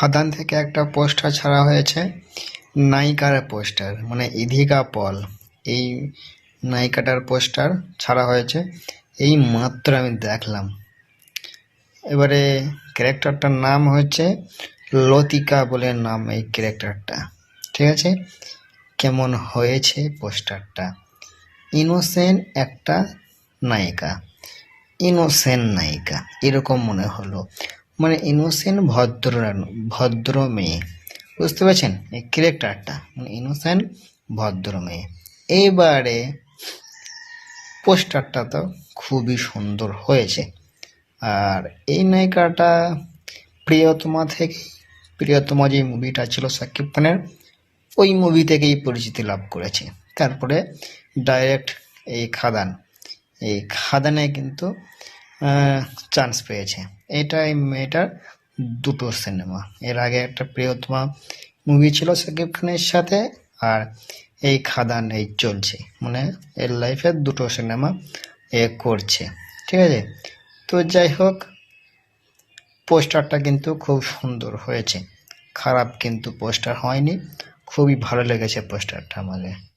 খাদান থেকে একটা পোস্টার ছাড়া হয়েছে, নায়িকার পোস্টার, মানে ইধিকা পল। এই নায়িকাটার পোস্টার ছাড়া হয়েছে, এই মাত্র আমি দেখলাম। এবারে ক্যারেক্টারটার নাম হচ্ছে লতিকা বলে নাম এই ক্যারেক্টারটা, ঠিক আছে। কেমন হয়েছে পোস্টারটা, ইনোসেন্ট একটা নায়িকা, ইনোসেন্ট নায়িকা এরকম মনে হলো, মানে ইনোসেন্ট ভদ্র মেয়ে, বুঝতে পারছেন এই ক্যারেক্টারটা, মানে ইনোসেন্ট ভদ্র মেয়ে। এইবারে পোস্টারটা তো খুবই সুন্দর হয়েছে। আর এই নায়িকাটা প্রিয়তমা থেকে, প্রিয়তমা যে মুভিটা ছিল শাকিব খানের, ওই মুভি থেকেই পরিচিতি লাভ করেছে। তারপরে ডাইরেক্ট এই খাদানে কিন্তু চান্স পেয়েছে। এই মেয়েটার দুটো সিনেমা, এর আগে একটা প্রিয়তমা মুভি ছিল শাকিব খানের সাথে, আর এই খাদান এই চলছে, মানে এর লাইফে দুটো সিনেমা এ করছে, ঠিক আছে। তো যাই হোক, পোস্টারটা কিন্তু খুব সুন্দর হয়েছে, খারাপ কিন্তু পোস্টার হয়নি, খুবই ভালো লেগেছে পোস্টারটা আমাকে।